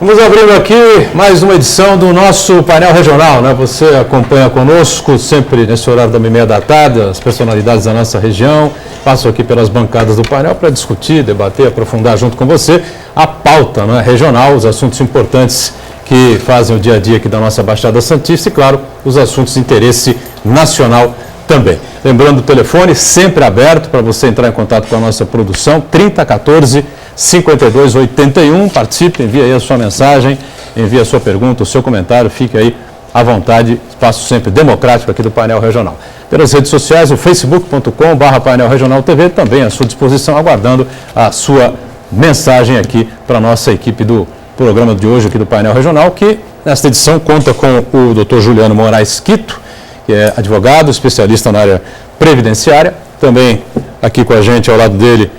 Vamos abrindo aqui mais uma edição do nosso painel regional, né? Você acompanha conosco sempre nesse horário da 13h30, as personalidades da nossa região. Passo aqui pelas bancadas do painel para discutir, debater, aprofundar junto com você a pauta, né, regional, os assuntos importantes que fazem o dia a dia aqui da nossa Baixada Santista e, claro, os assuntos de interesse nacional também. Lembrando o telefone sempre aberto para você entrar em contato com a nossa produção, 3014-5281. Participe, envie aí a sua mensagem, envie a sua pergunta, o seu comentário, fique aí à vontade, espaço sempre democrático aqui do Painel Regional. Pelas redes sociais, o facebook.com/Painel Regional TV, também à sua disposição, aguardando a sua mensagem aqui para a nossa equipe do programa de hoje aqui do Painel Regional, que nesta edição conta com o Dr. Juliano Moraes Quito, que é advogado, especialista na área previdenciária. Também aqui com a gente, ao lado dele,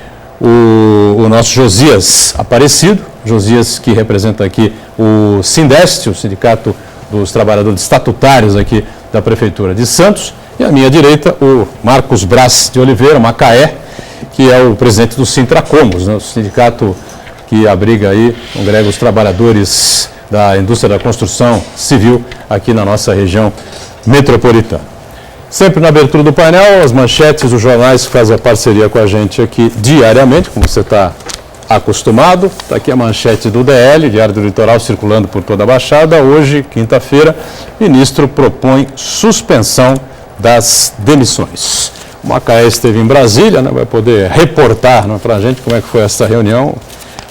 o nosso Josias Aparecido, Josias que representa aqui o Sindeste, o Sindicato dos Trabalhadores Estatutários aqui da Prefeitura de Santos. E à minha direita, o Marcos Braz de Oliveira, Macaé, que é o presidente do Sintracomos, né, o sindicato que abriga aí, congrega os trabalhadores da indústria da construção civil aqui na nossa região metropolitana. Sempre na abertura do painel, as manchetes dos jornais que fazem a parceria com a gente aqui diariamente, como você está acostumado. Está aqui a manchete do DL, Diário do Litoral, circulando por toda a Baixada. Hoje, quinta-feira, ministro propõe suspensão das demissões. O Macaé esteve em Brasília, né, vai poder reportar, né, para a gente como é que foi essa reunião,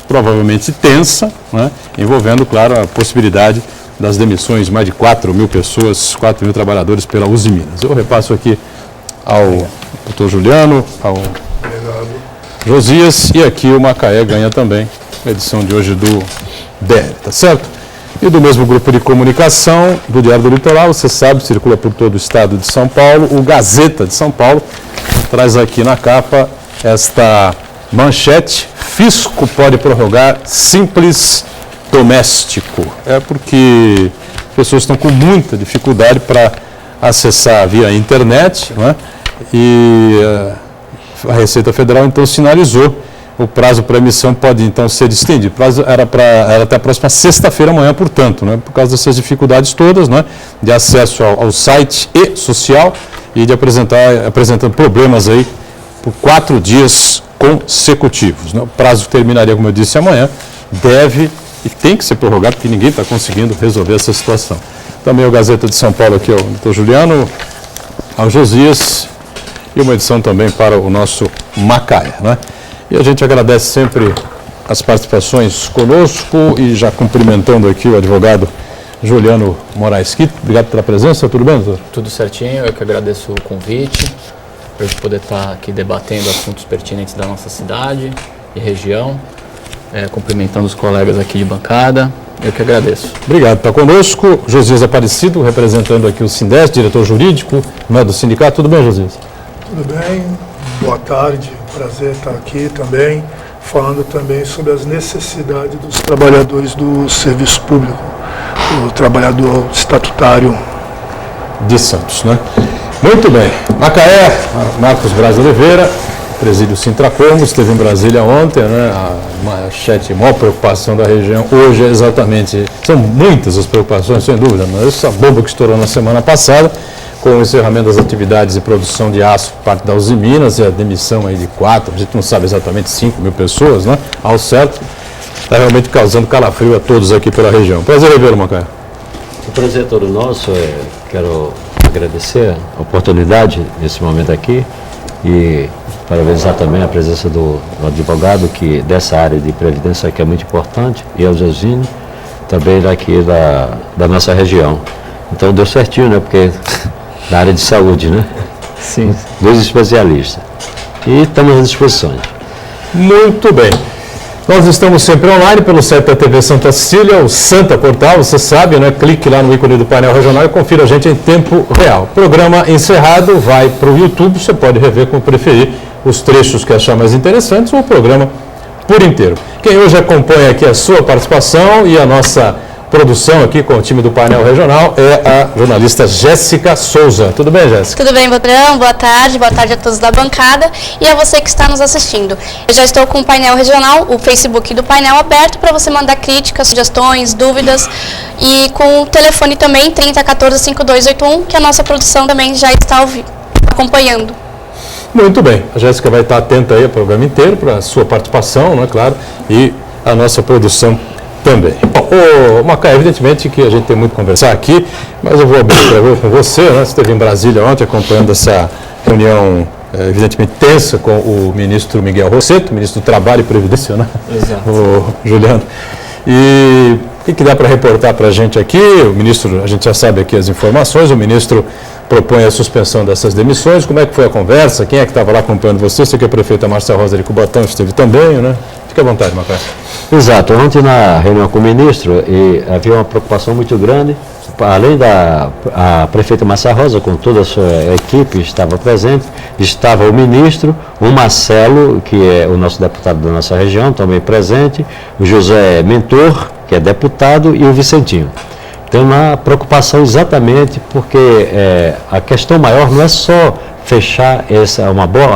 provavelmente tensa, né, envolvendo, claro, a possibilidade das demissões de mais de 4.000 pessoas, 4.000 trabalhadores pela Uzi Minas. Eu repasso aqui ao doutor Juliano, ao Josias, e aqui o Macaé ganha também a edição de hoje do DL, tá certo? E do mesmo grupo de comunicação do Diário do Litoral, você sabe, circula por todo o estado de São Paulo, o Gazeta de São Paulo traz aqui na capa esta manchete: fisco pode prorrogar Simples Doméstico. É porque pessoas estão com muita dificuldade para acessar via internet, né? E a Receita Federal então sinalizou o prazo para emissão pode então ser estendido. O prazo era até a próxima sexta-feira amanhã, portanto, né? Por causa dessas dificuldades todas, né? De acesso ao site e social e de apresentando problemas aí por 4 dias consecutivos, né? O prazo terminaria, como eu disse, amanhã, deve e tem que ser prorrogado, porque ninguém está conseguindo resolver essa situação. Também o Gazeta de São Paulo aqui, o doutor Juliano, ao Josias, e uma edição também para o nosso Macaé, né? E a gente agradece sempre as participações conosco e já cumprimentando aqui o advogado Juliano Moraes Quito. Obrigado pela presença, tudo bem, doutor? Tudo certinho, eu que agradeço o convite, para a gente poder estar aqui debatendo assuntos pertinentes da nossa cidade e região. Cumprimentando os colegas aqui de bancada, eu que agradeço. Obrigado, está conosco Josias Aparecido, representando aqui o Sindeste, diretor jurídico, do sindicato. Tudo bem, Josias? Tudo bem, boa tarde, prazer estar aqui também, falando também sobre as necessidades dos trabalhadores do serviço público, o trabalhador estatutário de Santos, né? Muito bem, Macaé, Marcos Braz de Oliveira, presídio Sintracomos, esteve em Brasília ontem, né? A manchete, a maior preocupação da região hoje é exatamente, são muitas as preocupações, sem dúvida, mas essa bomba que estourou na semana passada, com o encerramento das atividades de produção de aço por parte da Uzi Minas e a demissão aí de 4, a gente não sabe exatamente 5.000 pessoas, né? Ao certo, está realmente causando calafrio a todos aqui pela região. Prazer em vê-lo, Macaé. O prazer é todo nosso, quero agradecer a oportunidade nesse momento aqui e parabenizar também a presença do advogado que dessa área de previdência que é muito importante, e ao Josine, também daqui da nossa região. Então deu certinho, né? Porque da área de saúde, né? Sim. 2 especialistas. E estamos à disposição. Muito bem. Nós estamos sempre online pelo site da TV Santa Cecília, o Santa Portal, você sabe, né? Clique lá no ícone do painel regional e confira a gente em tempo real. Programa encerrado, vai para o YouTube, você pode rever como preferir os trechos que achar mais interessantes ou o programa por inteiro. Quem hoje acompanha aqui a sua participação e a nossa produção aqui com o time do painel regional é a jornalista Jéssica Souza. Tudo bem, Jéssica? Tudo bem, Bodrão? Boa tarde a todos da bancada e a você que está nos assistindo. Eu já estou com o painel regional, o Facebook do painel aberto para você mandar críticas, sugestões, dúvidas e com o telefone também 3014-5281, que a nossa produção também já está acompanhando. Muito bem, a Jéssica vai estar atenta aí ao programa inteiro para a sua participação, né, claro, e a nossa produção também. Bom, Macaé, evidentemente que a gente tem muito a conversar aqui, mas eu vou abrir com você, né? Você esteve em Brasília ontem acompanhando essa reunião, evidentemente tensa, com o ministro Miguel Rossetto, ministro do Trabalho e Previdência, né? Exato. O Juliano. E o que dá para reportar para a gente aqui? O ministro, a gente já sabe aqui as informações, o ministro propõe a suspensão dessas demissões. Como é que foi a conversa? Quem é que estava lá acompanhando você? Você que é a prefeita Márcia Rosa de Cubatão esteve também, né? Fique à vontade, Macaé. Exato. Ontem na reunião com o ministro havia uma preocupação muito grande. Além da prefeita Márcia Rosa, com toda a sua equipe, estava presente, estava o ministro, o Marcelo, que é o nosso deputado da nossa região, também presente, o José Mentor, que é deputado, e o Vicentinho. Tem uma preocupação exatamente porque a questão maior não é só fechar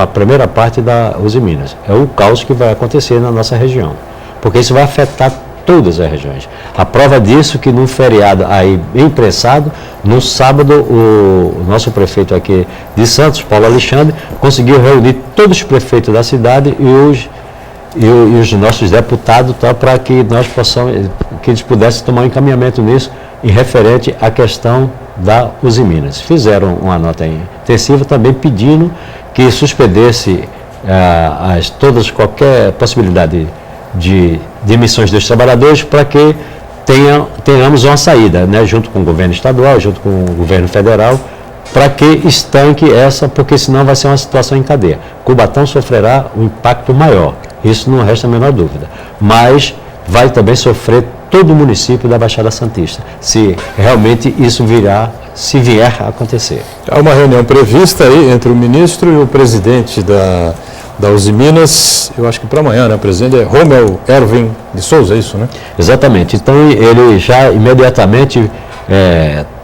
a primeira parte da Uzi Minas, é o caos que vai acontecer na nossa região, porque isso vai afetar todas as regiões. A prova disso que num feriado aí imprensado, no sábado o nosso prefeito aqui de Santos, Paulo Alexandre, conseguiu reunir todos os prefeitos da cidade e os nossos deputados para que nós possamos, que eles pudessem tomar um encaminhamento nisso em referente à questão da Uzi Minas. Fizeram uma nota intensiva também pedindo que suspendesse qualquer possibilidade de demissões dos trabalhadores para que tenhamos uma saída, né, junto com o governo estadual, junto com o governo federal, para que estanque porque senão vai ser uma situação em cadeia. Cubatão sofrerá um impacto maior, isso não resta a menor dúvida, mas vai também sofrer todo o município da Baixada Santista, se realmente isso se vier a acontecer. Há uma reunião prevista aí entre o ministro e o presidente da Uzi Minas, eu acho que para amanhã, né? O presidente é Romeu Erwin de Souza, é isso, né? Exatamente. Então ele já imediatamente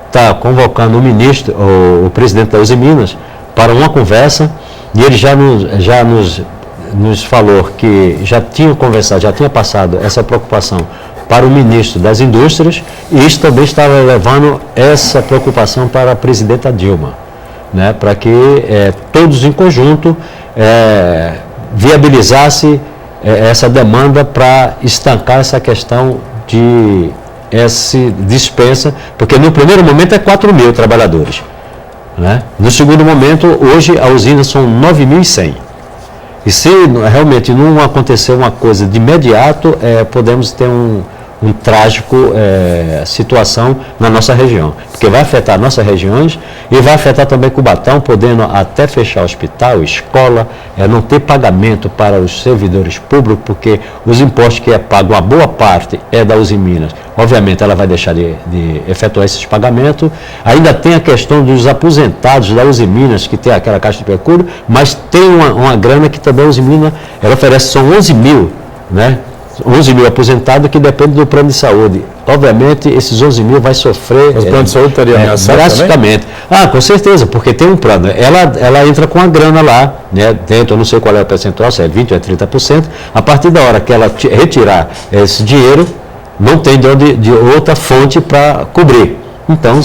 está convocando o ministro, o presidente da Uzi Minas, para uma conversa, e ele já nos falou que já tinha conversado, já tinha passado essa preocupação para o ministro das Indústrias, e isso também estava levando essa preocupação para a presidenta Dilma, né? Para que todos em conjunto viabilizasse essa demanda para estancar essa questão de dispensa, porque no primeiro momento é 4.000 trabalhadores, né? No segundo momento, hoje a usina são 9.100. E se realmente não acontecer uma coisa de imediato, podemos ter um trágico situação na nossa região, porque vai afetar nossas regiões e vai afetar também Cubatão, podendo até fechar hospital, escola, não ter pagamento para os servidores públicos, porque os impostos que é pago, uma boa parte é da Uzi Minas, obviamente ela vai deixar de efetuar esses pagamentos. Ainda tem a questão dos aposentados da Uzi Minas, que tem aquela caixa de pecúlio, mas tem uma grana que também a Uzi Minas, ela oferece, são 11.000, né? 11.000 aposentados que dependem do plano de saúde. Obviamente, esses 11.000 vai sofrer... Os planos de saúde estariam ameaçados drasticamente. Com certeza, porque tem um plano. Ela entra com a grana lá, né, dentro, eu não sei qual é o percentual, se é 20% ou é 30%. A partir da hora que ela retirar esse dinheiro, não tem de outra fonte para cobrir. Então,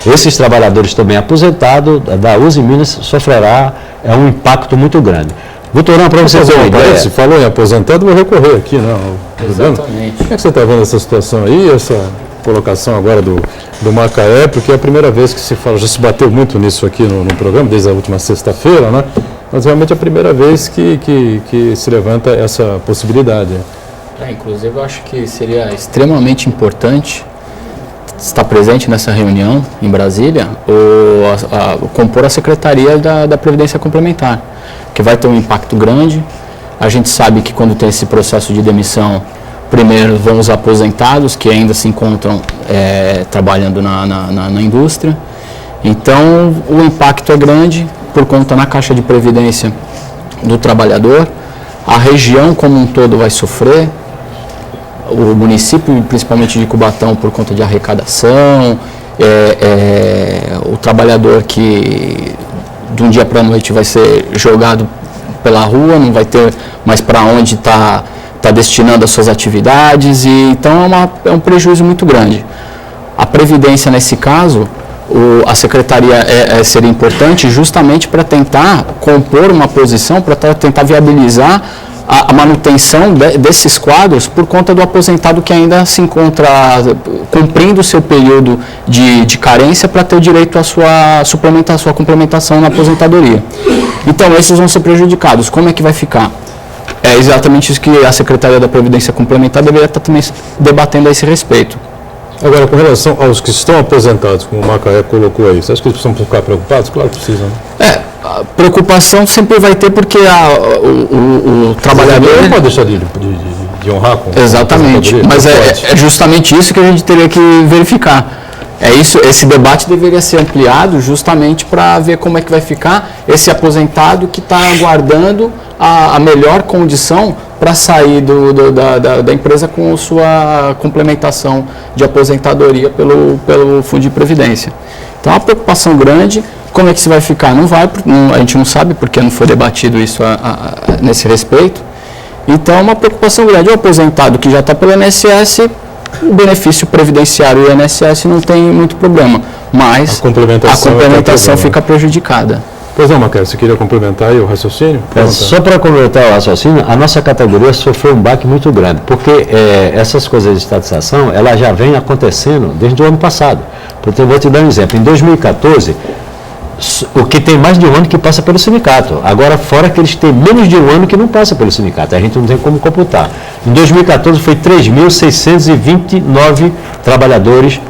esses trabalhadores também aposentados da Uzi Minas sofrerá um impacto muito grande. Doutorão, para você ter uma ideia... Se falou em aposentado, vou recorrer aqui, né? Exatamente. Como é que você está vendo essa situação aí, essa colocação agora do Macaé? Porque é a primeira vez que se fala, já se bateu muito nisso aqui no programa, desde a última sexta-feira, né? Mas realmente é a primeira vez que se levanta essa possibilidade. Inclusive, eu acho que seria extremamente importante estar presente nessa reunião em Brasília, ou compor a Secretaria da Previdência Complementar, que vai ter um impacto grande. A gente sabe que quando tem esse processo de demissão, primeiro vão os aposentados, que ainda se encontram trabalhando na indústria. Então, o impacto é grande por conta na Caixa de Previdência do trabalhador. A região como um todo vai sofrer. o município, principalmente de Cubatão, por conta de arrecadação, o trabalhador que de um dia para a noite vai ser jogado pela rua, não vai ter mais para onde tá destinando as suas atividades, e então é um prejuízo muito grande. A Previdência, nesse caso, a Secretaria seria importante justamente para tentar compor uma posição, para tentar viabilizar a manutenção desses quadros por conta do aposentado que ainda se encontra cumprindo o seu período de carência para ter o direito à sua complementação na aposentadoria. Então, esses vão ser prejudicados. Como é que vai ficar? É exatamente isso que a Secretaria da Previdência Complementar deveria estar também debatendo a esse respeito. Agora, com relação aos que estão aposentados, como o Macaé colocou aí, você acha que eles precisam ficar preocupados? Claro que precisam. A preocupação sempre vai ter, porque o trabalhador não pode deixar de honrar com exatamente, mas é justamente isso que a gente teria que verificar. Esse debate deveria ser ampliado justamente para ver como é que vai ficar esse aposentado que está aguardando a melhor condição para sair da empresa com sua complementação de aposentadoria pelo Fundo de Previdência. Então, é uma preocupação grande. Como é que isso vai ficar? A gente não sabe, porque não foi debatido isso nesse respeito. Então, é uma preocupação grande. O aposentado que já está pelo INSS, o benefício previdenciário e o INSS não tem muito problema, mas a complementação fica prejudicada. Pois não, Macaé, você queria complementar aí o raciocínio? Só para complementar o raciocínio, a nossa categoria sofreu um baque muito grande, porque essas coisas de estatização, ela já vem acontecendo desde o ano passado. Portanto, eu vou te dar um exemplo. Em 2014, o que tem mais de um ano que passa pelo sindicato. Agora, fora que eles têm menos de um ano que não passa pelo sindicato. A gente não tem como computar. Em 2014, foi 3.629 trabalhadores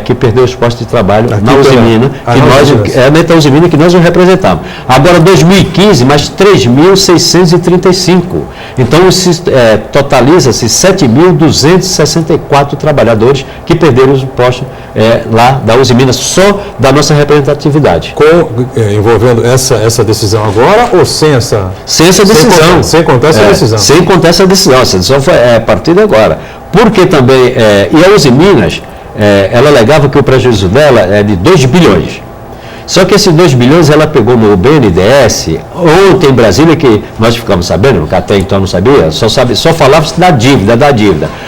que perdeu os postos de trabalho na Usimina, na Usimina que nós não representamos. Agora, 2015, mais 3.635. Então, totaliza-se 7.264 trabalhadores que perderam os postos lá da Usimina, só da nossa representatividade. Envolvendo essa decisão agora ou sem essa... Sem essa decisão. Sem contar essa decisão. Sem contar essa decisão. Essa decisão foi a partir de agora. Porque também... e a Usiminas... ela alegava que o prejuízo dela é de 2 bilhões. Só que esses 2 bilhões ela pegou no BNDES, ontem em Brasília, que nós ficamos sabendo, porque até então não sabia, só falava-se da dívida.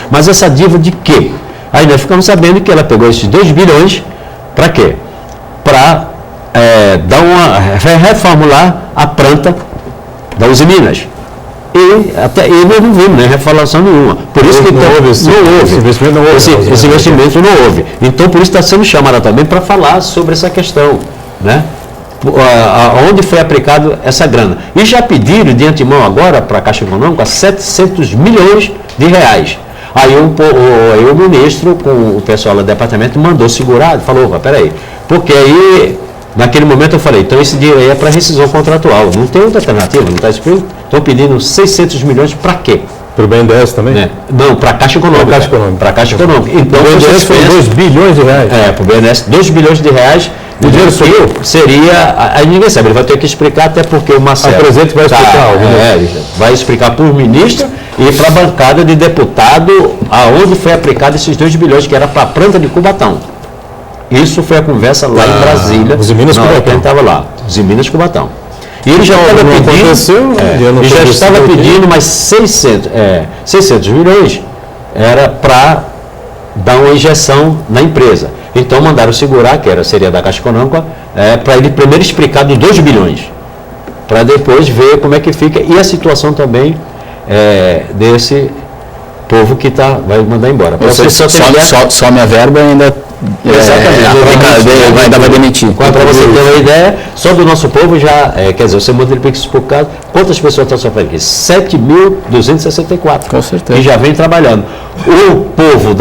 Mas essa dívida de quê? Aí nós ficamos sabendo que ela pegou esses 2 bilhões, para quê? Para reformular a planta da Usiminas. E nós não vimos reformulação nenhuma. Por isso que esse investimento não houve. Então, por isso está sendo chamada também para falar sobre essa questão, né? Onde foi aplicado essa grana. E já pediram de antemão agora para a Caixa Econômica 700 milhões de reais. Aí o ministro, com o pessoal do departamento, mandou segurar, falou, peraí, porque aí... Naquele momento eu falei, então esse dinheiro aí é para rescisão contratual, não tem outra alternativa, não está escrito? Estão pedindo 600 milhões para quê? Para o BNDES também? Não, para a Caixa Econômica. Para a Caixa Econômica. Então, o BNDES foi 2 bilhões de reais. Para o BNDES, 2 bilhões de reais. O dinheiro seria, aí ninguém sabe, ele vai ter que explicar, até porque o Marcelo... O presidente vai explicar. Vai explicar para o ministro e para a bancada de deputado aonde foi aplicado esses 2 bilhões, que era para a planta de Cubatão. Isso foi a conversa lá em Brasília. Os Minas Cubatão. Quem estava lá? Os Minas Cubatão. E ele já estava pedindo, mais 600 milhões, era para dar uma injeção na empresa. Então mandaram segurar, seria da Caixa Econômica, para ele primeiro explicar dos 2 bilhões, para depois ver como é que fica, e a situação também desse povo que vai mandar embora. Some a verba ainda... Exatamente. Vai demitir. Para você ter uma ideia, só do nosso povo já, você multiplica isso por caso, quantas pessoas estão sofrendo aqui? 7.264. Com certeza. Que já vem trabalhando. O povo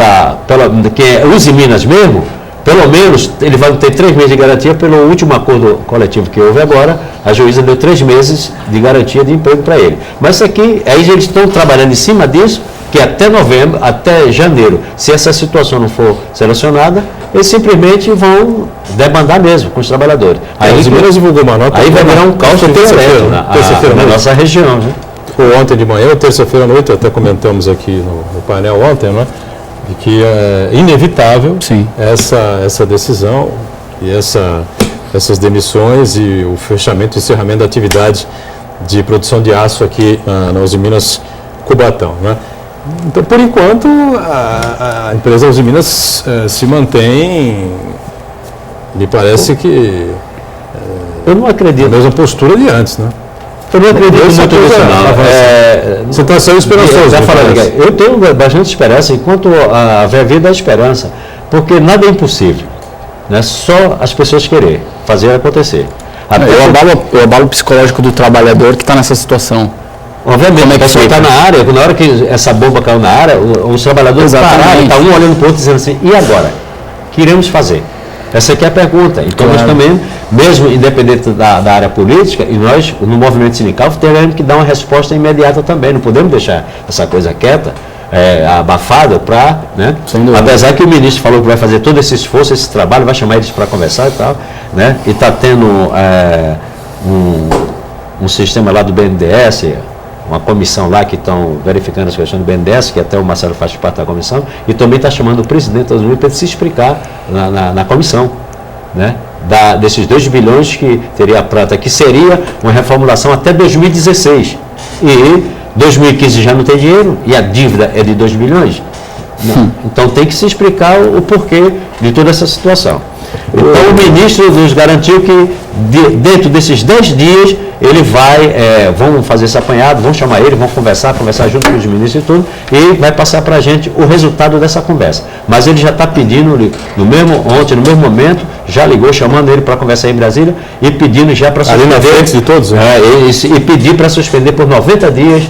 que é Usiminas mesmo, pelo menos ele vai ter 3 meses de garantia pelo último acordo coletivo que houve agora. A juíza deu 3 meses de garantia de emprego para ele. Mas isso aqui, aí eles estão trabalhando em cima disso, que até novembro, até janeiro, se essa situação não for selecionada, eles simplesmente vão demandar mesmo com os trabalhadores. Aí Minas divulgou uma nota. Aí vai virar um caos na nossa região. Né? ou ontem de manhã, ou terça-feira à noite, até comentamos aqui no painel ontem, né, de que é inevitável essa decisão e essas demissões e o fechamento e encerramento da atividade de produção de aço aqui na Usiminas Cubatão, né? Então, por enquanto, a empresa Usiminas se mantém, me parece que eu não acredito. A mesma postura de antes, né? Eu não acredito muito nisso, não. Você está sendo esperançoso. Eu tenho bastante esperança, enquanto haver vida, a esperança, porque nada é impossível, né? Só as pessoas querer fazer acontecer. O abalo psicológico do trabalhador que está nessa situação. Obviamente, a pessoa está na área, na hora que essa bomba caiu na área, os trabalhadores pararam, está um olhando para o outro dizendo assim, e agora? O que iremos fazer? Essa aqui é a pergunta. Então, nós também, mesmo independente da área política, e nós, no movimento sindical, teremos que dar uma resposta imediata também. Não podemos deixar essa coisa quieta, abafada, para... Né? Apesar que o ministro falou que vai fazer todo esse esforço, esse trabalho, vai chamar eles para conversar e tal, né? E está tendo um sistema lá do BNDES, uma comissão lá que estão verificando as questões do BNDES, que até o Marcelo faz parte da comissão, e também está chamando o presidente da Usiminas para se explicar na comissão, né? Desses 2 bilhões que teria a prata, que seria uma reformulação até 2016. E 2015 já não tem dinheiro, e a dívida é de 2 bilhões. Então tem que se explicar o porquê de toda essa situação. Então o ministro nos garantiu que dentro desses 10 dias ele vão fazer esse apanhado, vão chamar ele, vão conversar junto com os ministros e tudo, e vai passar para a gente o resultado dessa conversa. Mas ele já está pedindo, ontem, no mesmo momento, já ligou chamando ele para conversar em Brasília e pedindo já para suspender. Ali na frente de todos, né? E pedir para suspender por 90 dias,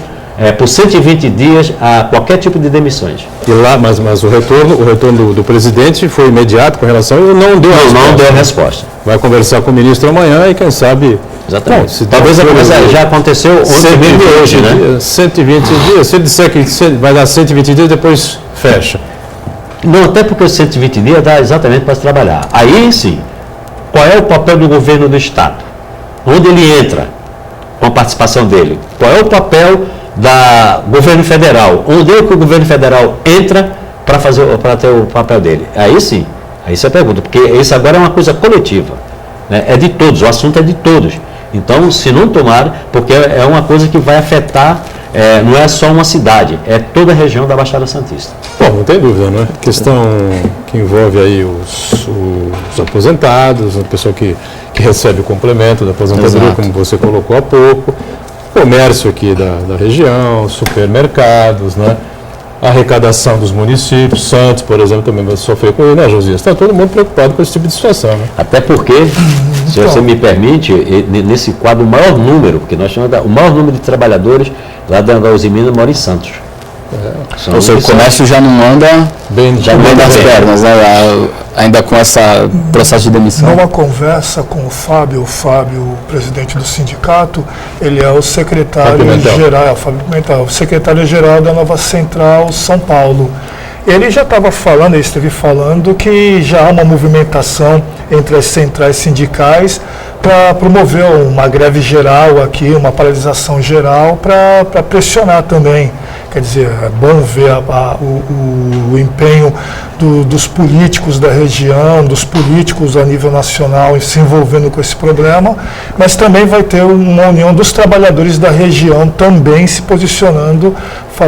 por 120 dias, a qualquer tipo de demissões. E lá, mas o retorno do presidente foi imediato com relação e não deu a resposta. Vai conversar com o ministro amanhã e quem sabe... Exatamente. Talvez a coisa já aconteceu ontem mesmo e hoje, né? 120 dias, se ele disser que vai dar 120 dias, depois fecha. Não, até porque 120 dias dá exatamente para se trabalhar. Aí sim, qual é o papel do governo do Estado? Onde ele entra com a participação dele? Qual é o papel do governo federal? Onde é que o governo federal entra para ter o papel dele? Aí sim, aí você pergunta, porque isso agora é uma coisa coletiva, né? É de todos, o assunto é de todos. Então, se não tomar, porque é uma coisa que vai afetar, não é só uma cidade, é toda a região da Baixada Santista. Bom, não tem dúvida, não é? Questão que envolve aí os aposentados, a pessoa que recebe o complemento da aposentadoria, como você colocou há pouco, comércio aqui da região, supermercados, né? A arrecadação dos municípios, Santos, por exemplo, também vai sofrer com isso, né, Josias? Está todo mundo preocupado com esse tipo de situação, né? Até porque, se você me permite, nesse quadro, o maior número, porque nós chamamos o maior número de trabalhadores lá da Usiminas mora em Santos. Ou seja, o comércio já não anda bem das pernas, né? Ainda com esse processo de demissão. Numa conversa com o Fábio, presidente do sindicato, ele é o secretário-geral, Fábio Pimentel, o secretário-geral da Nova Central São Paulo. Ele já esteve falando que já há uma movimentação entre as centrais sindicais para promover uma greve geral aqui, uma paralisação geral para pressionar também. Quer dizer, é bom ver o empenho dos políticos da região, dos políticos a nível nacional se envolvendo com esse problema, mas também vai ter uma união dos trabalhadores da região também se posicionando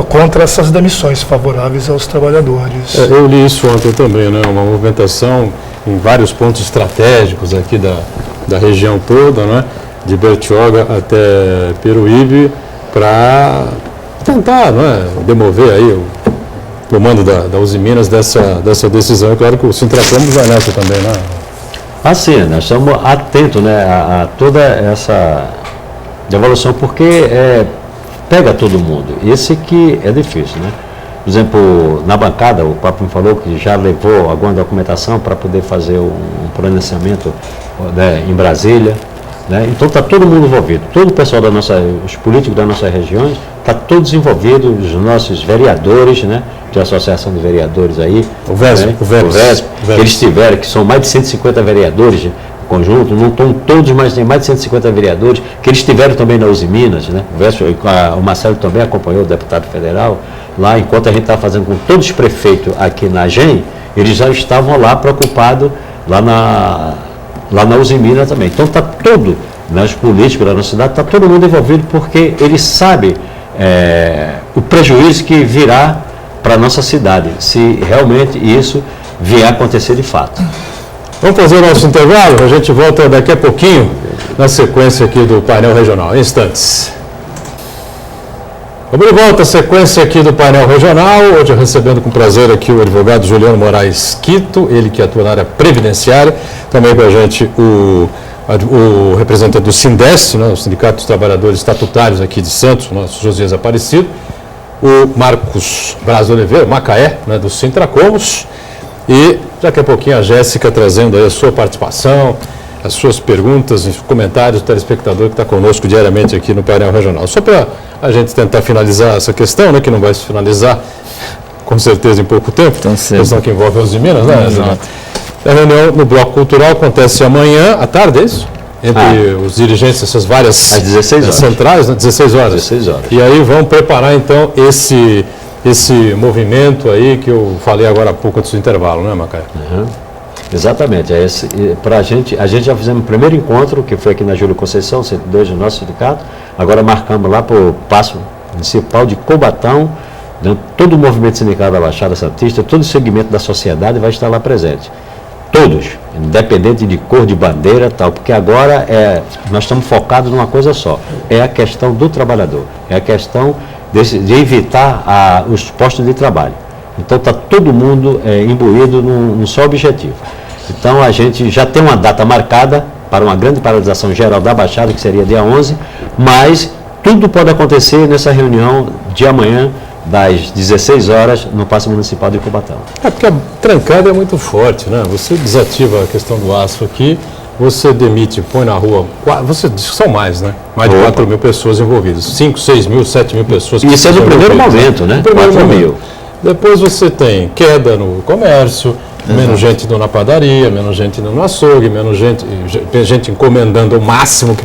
contra essas demissões favoráveis aos trabalhadores. Eu li isso ontem também, né? Uma movimentação em vários pontos estratégicos aqui da região toda, né? De Bertioga até Peruíbe, para tentar, não é, demover aí o comando da Usiminas dessa decisão. É claro que o Sintracomos vai nessa também, né? Sim, nós estamos atentos, né, a toda essa devolução, porque pega todo mundo. Esse que é difícil, né? Por exemplo, na bancada, o Papo me falou que já levou alguma documentação para poder fazer um pronunciamento, né, em Brasília. Né? Então está todo mundo envolvido, todo o pessoal os políticos das nossas regiões, está todos envolvidos, os nossos vereadores, né? De associação de vereadores aí. O VESP. Eles tiveram, que são mais de 150 vereadores, conjunto, não estão todos, mas tem mais de 150 vereadores, que eles estiveram também na Uzi Minas, né? O Marcelo também acompanhou, o deputado federal, lá, enquanto a gente estava fazendo com todos os prefeitos aqui na AGEM, eles já estavam lá preocupados, lá na Uzi Minas também. Então está todo, né, os políticos da nossa cidade, está todo mundo envolvido, porque eles sabem o prejuízo que virá para a nossa cidade, se realmente isso vier a acontecer de fato. Vamos fazer o nosso intervalo? A gente volta daqui a pouquinho na sequência aqui do painel regional. Em instantes. Vamos de volta à sequência aqui do painel regional. Hoje recebendo com prazer aqui o advogado Juliano Moraes Quito, ele que atua na área previdenciária. Também com a gente o representante do Sindeste, né, o Sindicato dos Trabalhadores Estatutários aqui de Santos, o nosso Josias Aparecido. O Marcos Braz Oliveira, Macaé, né, do Sintracomos. E daqui a pouquinho a Jéssica trazendo aí a sua participação, as suas perguntas e comentários do telespectador que está conosco diariamente aqui no painel regional. Só para a gente tentar finalizar essa questão, né, que não vai se finalizar com certeza em pouco tempo, questão que envolve os de Minas, né? Exato. A reunião no Bloco Cultural acontece amanhã à tarde, é isso? Entre os dirigentes dessas várias às 16 horas. Centrais, né? 16 horas. 16 horas. E aí vão preparar então esse movimento aí que eu falei agora há pouco antes do intervalo, né, Macaé? Uhum. Exatamente. A gente já fizemos o primeiro encontro, que foi aqui na Júlio Conceição, 102 do nosso sindicato. Agora marcamos lá para o Paço Municipal de Cubatão. Todo o movimento sindical da Baixada Santista, todo o segmento da sociedade vai estar lá presente. Todos, independente de cor de bandeira, tal, porque agora nós estamos focados numa coisa só, é a questão do trabalhador, é a questão de evitar os postos de trabalho. Então está todo mundo imbuído num só objetivo. Então a gente já tem uma data marcada para uma grande paralisação geral da Baixada, que seria dia 11, mas tudo pode acontecer nessa reunião de amanhã, das 16 horas, no Paço Municipal de Cubatão. Porque a trancada é muito forte, né? Você desativa a questão do aço aqui, você demite, põe na rua, são mais, né? Mais de 4 mil pessoas envolvidas, 5, 6 mil, 7 mil pessoas. Isso é no primeiro momento, né? 4 mil. Depois você tem queda no comércio, menos gente indo na padaria, menos gente indo no açougue, menos gente encomendando o máximo,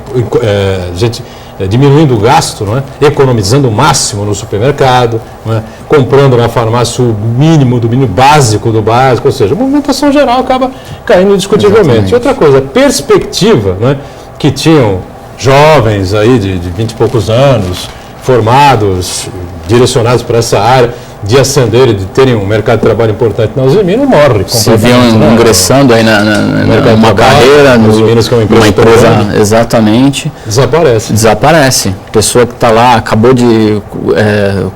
diminuindo o gasto, não é? Economizando o máximo no supermercado, não é? Comprando na farmácia o mínimo do mínimo, básico do básico, ou seja, a movimentação geral acaba caindo indiscutivelmente. Exatamente. Outra coisa, a perspectiva, não é? Que tinham jovens aí de 20 e poucos anos, formados, direcionados para essa área, de ascender e de terem um mercado de trabalho importante na Uzi Minas, morre. Se viam ingressando aí numa carreira, numa empresa, exatamente. Desaparece. Pessoa que está lá, acabou de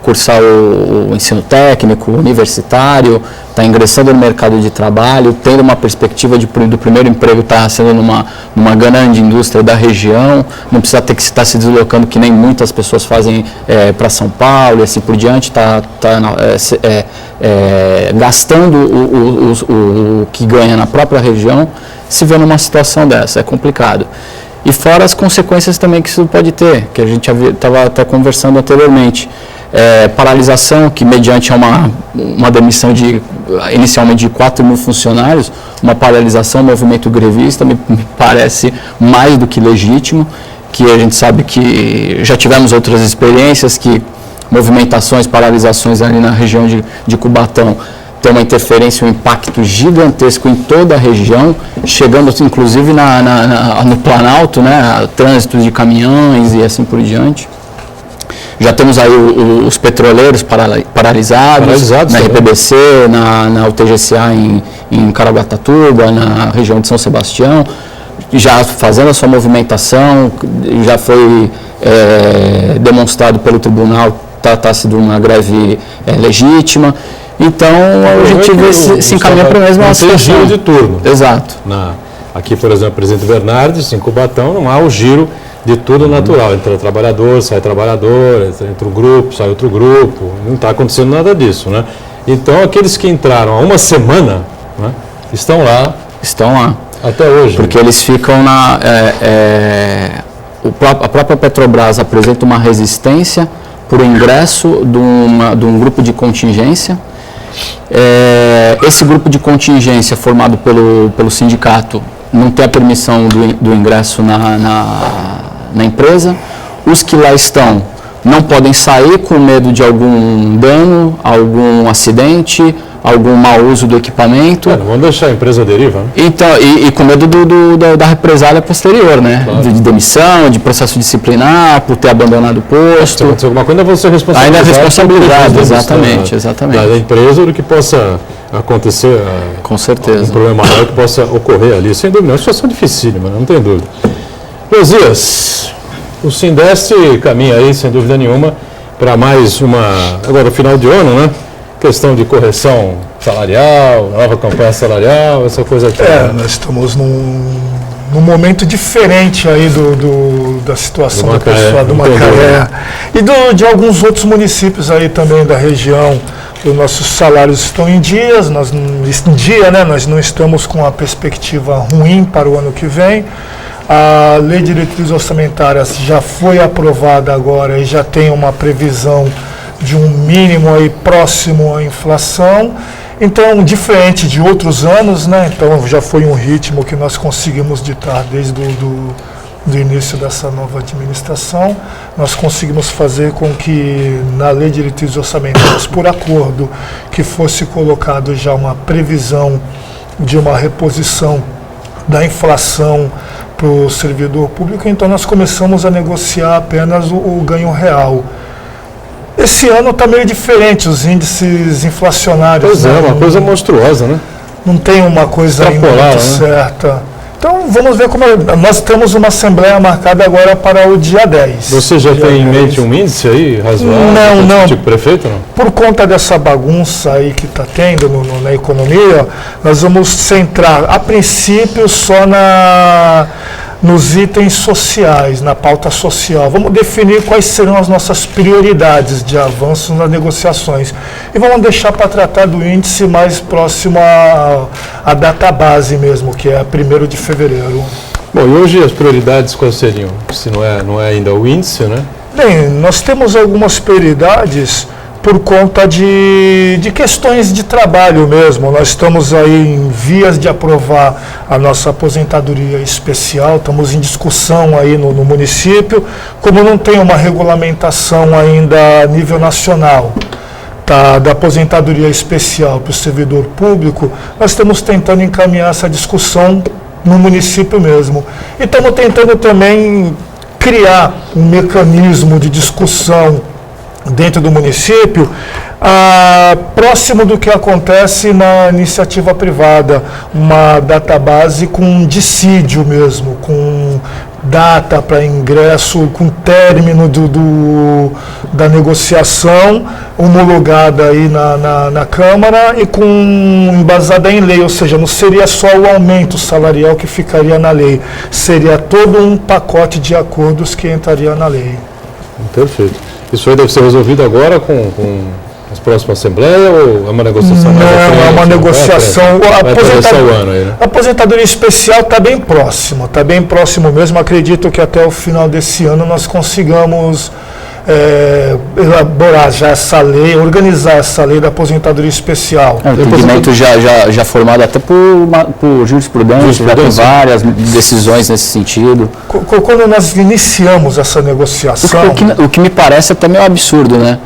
cursar o ensino técnico, universitário, está ingressando no mercado de trabalho, tendo uma perspectiva do primeiro emprego estar sendo numa grande indústria da região, não precisa ter que estar se deslocando, que nem muitas pessoas fazem para São Paulo e assim por diante, gastando o que ganha na própria região, se vê numa situação dessa, é complicado. E fora as consequências também que isso pode ter, que a gente estava até conversando anteriormente. Paralisação, que mediante uma demissão inicialmente de 4 mil funcionários, uma paralisação, um movimento grevista, me parece mais do que legítimo, que a gente sabe que já tivemos outras experiências, que movimentações, paralisações ali na região de Cubatão tem uma interferência, um impacto gigantesco em toda a região, chegando inclusive no Planalto, né, trânsito de caminhões e assim por diante. Já temos aí os petroleiros paralisados na RPBC, na UTGCA em Caraguatatuba, na região de São Sebastião, já fazendo a sua movimentação, já foi demonstrado pelo tribunal está sendo uma greve legítima. Então, a gente se encaminha para a mesma situação. Tem giro de turno. Exato. Aqui, por exemplo, Presidente Bernardes, em Cubatão, não há o giro de turno natural. Entra trabalhador, sai trabalhador, entra um grupo, sai outro grupo. Não está acontecendo nada disso, né? Então, aqueles que entraram há uma semana, né, estão lá. Estão lá. Até hoje. Porque eles ficam a própria Petrobras apresenta uma resistência por ingresso de um grupo de contingência. Esse grupo de contingência formado pelo sindicato não ter a permissão do ingresso na empresa. Os que lá estão não podem sair com medo de algum dano, algum acidente, algum mau uso do equipamento. Vamos deixar a empresa à deriva, né? Então, e com medo da represália posterior, né? Claro. De demissão, de processo disciplinar, por ter abandonado o posto. Se acontecer alguma coisa, ainda vão ser responsabilizados. Ainda é responsabilidade, exatamente. Da empresa, do que possa acontecer. Com certeza. Um problema maior que possa ocorrer ali. Sem dúvida, é uma situação dificílima, não tem dúvida. Josias, o Sindeste caminha aí, sem dúvida nenhuma, para mais uma... Agora, final de ano, né? Questão de correção salarial, nova campanha salarial, essa coisa aqui. Nós estamos num momento diferente aí da situação do pessoal do Macaé e de alguns outros municípios aí também da região. Os nossos salários estão em dia, né? Nós não estamos com a perspectiva ruim para o ano que vem. A Lei de Diretrizes Orçamentárias já foi aprovada agora e já tem uma previsão de um mínimo aí próximo à inflação. Então, diferente de outros anos, né? Então já foi um ritmo que nós conseguimos ditar desde do início dessa nova administração. Nós conseguimos fazer com que na Lei de Diretrizes Orçamentárias, por acordo, que fosse colocado já uma previsão de uma reposição da inflação para o servidor público. Então nós começamos a negociar apenas o ganho real. Esse ano está meio diferente, os índices inflacionários. Pois é, uma coisa monstruosa, né? Não tem uma coisa ainda muito certa. Então vamos ver como nós temos uma assembleia marcada agora para o dia 10. Você já tem em mente um índice aí razoável? Não. Tipo prefeito, não? Por conta dessa bagunça aí que está tendo na economia, nós vamos centrar, a princípio, só nos itens sociais, na pauta social. Vamos definir quais serão as nossas prioridades de avanço nas negociações. E vamos deixar para tratar do índice mais próximo à data base mesmo, que é 1º de fevereiro. Bom, e hoje as prioridades quais seriam? Se não é ainda o índice, né? Bem, nós temos algumas prioridades por conta de questões de trabalho mesmo. Nós estamos aí em vias de aprovar a nossa aposentadoria especial, estamos em discussão aí no município, como não tem uma regulamentação ainda a nível nacional da aposentadoria especial para o servidor público, nós estamos tentando encaminhar essa discussão no município mesmo. E estamos tentando também criar um mecanismo de discussão dentro do município, próximo do que acontece na iniciativa privada, uma database com dissídio mesmo, com data para ingresso, com término da negociação, homologada aí na Câmara e embasada em lei, ou seja, não seria só o aumento salarial que ficaria na lei, seria todo um pacote de acordos que entraria na lei. Perfeito. Isso aí deve ser resolvido agora com as próximas assembleias ou é uma negociação? Não, é uma negociação. A aposentadoria especial está bem próximo mesmo. Acredito que até o final desse ano nós consigamos elaborar já essa lei, organizar essa lei da aposentadoria especial. O entendimento já formado até por jurisprudência, já tem várias decisões nesse sentido. Quando nós iniciamos essa negociação... O que me parece até meio absurdo, né?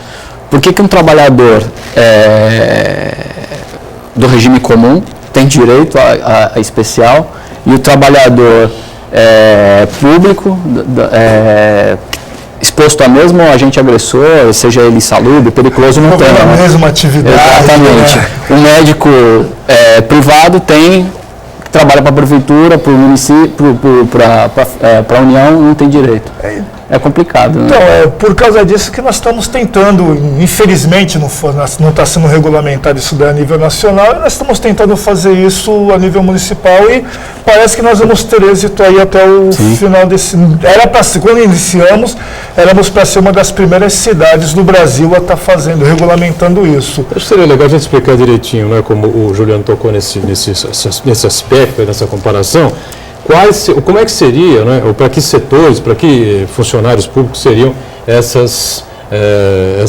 Por que um trabalhador do regime comum tem direito a especial e o trabalhador público exposto ao mesmo agente agressor, seja ele insalubre, periculoso, não tem. A mesma atividade. Exatamente. O médico privado trabalha para a prefeitura, para o município, para a União, não tem direito. É complicado, né? Então, por causa disso que nós estamos tentando, infelizmente não está sendo regulamentado isso daí a nível nacional, e nós estamos tentando fazer isso a nível municipal e parece que nós vamos ter êxito aí até o final desse... Quando iniciamos, éramos para ser uma das primeiras cidades do Brasil a estar regulamentando isso. Acho que seria legal a gente explicar direitinho, né, como o Juliano tocou nesse aspecto, nessa comparação. Como é que seria, né, ou para que setores, para que funcionários públicos seriam essa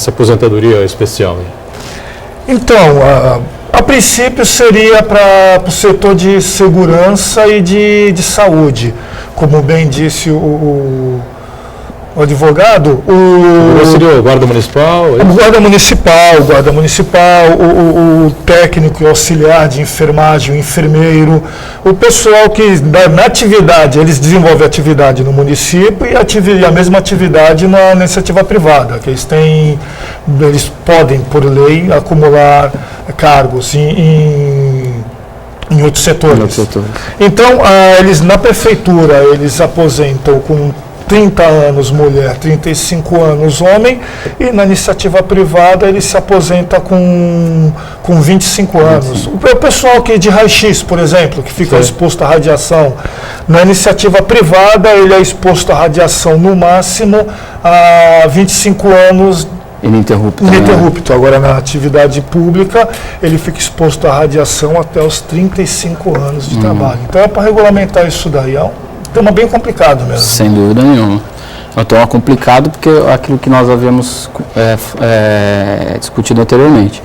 aposentadoria especial? Então, A princípio seria para o setor de segurança e de saúde. Como bem disse o advogado, seria o guarda municipal? O guarda municipal, o técnico e auxiliar de enfermagem, o enfermeiro, o pessoal que na atividade, eles desenvolvem atividade no município e a mesma atividade na iniciativa privada, que eles podem, por lei, acumular cargos em outros setores. Então, eles na prefeitura, eles aposentam com 30 anos mulher, 35 anos homem, e na iniciativa privada ele se aposenta com 25 anos. O pessoal que de raio-x, por exemplo, que fica exposto à radiação, na iniciativa privada ele é exposto à radiação no máximo a 25 anos ininterrupto. Agora, na atividade pública, ele fica exposto à radiação até os 35 anos de trabalho. Então, é para regulamentar isso daí. É um tema bem complicado mesmo. Sem dúvida nenhuma. É um tema complicado porque aquilo que nós havíamos discutido anteriormente.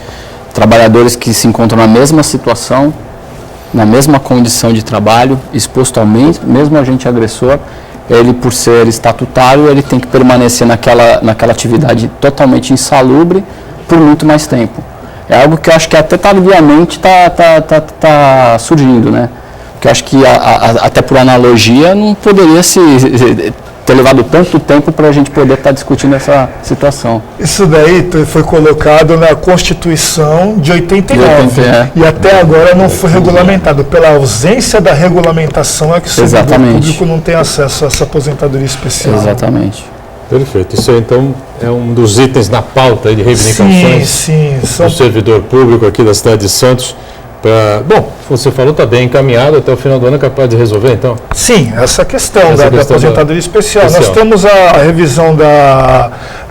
Trabalhadores que se encontram na mesma situação, na mesma condição de trabalho, exposto ao mesmo agente agressor, ele, por ser estatutário, ele tem que permanecer naquela atividade totalmente insalubre por muito mais tempo. É algo que eu acho que até tardiamente está surgindo, né? Porque eu acho que, até por analogia, não poderia ter levado tanto tempo para a gente poder estar discutindo essa situação. Isso daí foi colocado na Constituição de 89 e até agora não foi regulamentado. Pela ausência da regulamentação é que o servidor público não tem acesso a essa aposentadoria especial. Exatamente. Perfeito. Isso aí, então, é um dos itens na pauta de reivindicações do servidor público aqui da cidade de Santos. Bom, você falou, está bem encaminhado, até o final do ano é capaz de resolver, então? Sim, essa questão da aposentadoria especial. Nós temos a revisão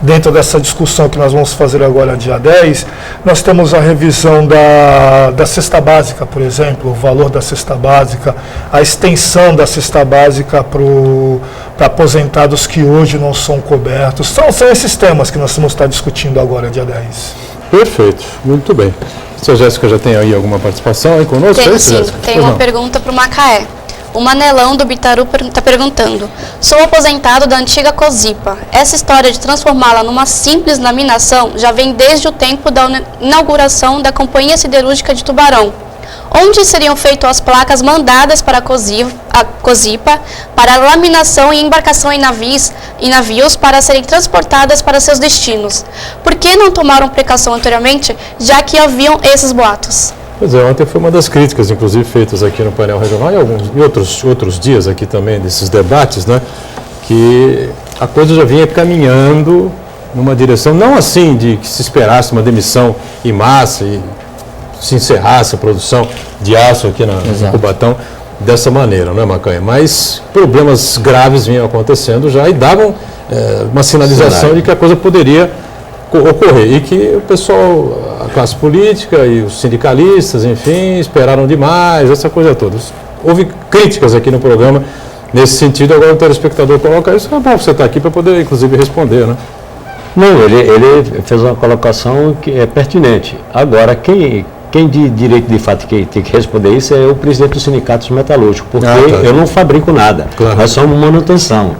dentro dessa discussão que nós vamos fazer agora, dia 10, nós temos a revisão da cesta básica, por exemplo, o valor da cesta básica, a extensão da cesta básica para aposentados que hoje não são cobertos. São esses temas que nós vamos estar discutindo agora, dia 10. Perfeito, muito bem. A Jéssica já tem aí alguma participação aí conosco? Tenho sim, tem uma pergunta para o Macaé. O Manelão do Bitaru está perguntando: sou aposentado da antiga Cosipa. Essa história de transformá-la numa simples laminação já vem desde o tempo da inauguração da Companhia Siderúrgica de Tubarão. Onde seriam feitas as placas mandadas para a Cosipa para laminação e embarcação em navios para serem transportadas para seus destinos? Por que não tomaram precaução anteriormente, já que haviam esses boatos? Pois é, ontem foi uma das críticas, inclusive, feitas aqui no painel regional e outros dias aqui também, desses debates, né? Que a coisa já vinha caminhando numa direção, não assim de que se esperasse uma demissão em massa e se encerrasse a produção de aço aqui no Cubatão dessa maneira, não é, Macanha? Mas problemas graves vinham acontecendo já e davam uma sinalização de que a coisa poderia ocorrer e que o pessoal, a classe política e os sindicalistas, enfim, esperaram demais, essa coisa toda. Houve críticas aqui no programa nesse sentido, agora o telespectador coloca isso, é bom você estar aqui para poder, inclusive, responder, né? Não, ele fez uma colocação que é pertinente. Agora, quem de direito de fato que tem que responder isso é o presidente do Sindicato Metalúrgico, porque eu não fabrico nada, nós somos manutenção.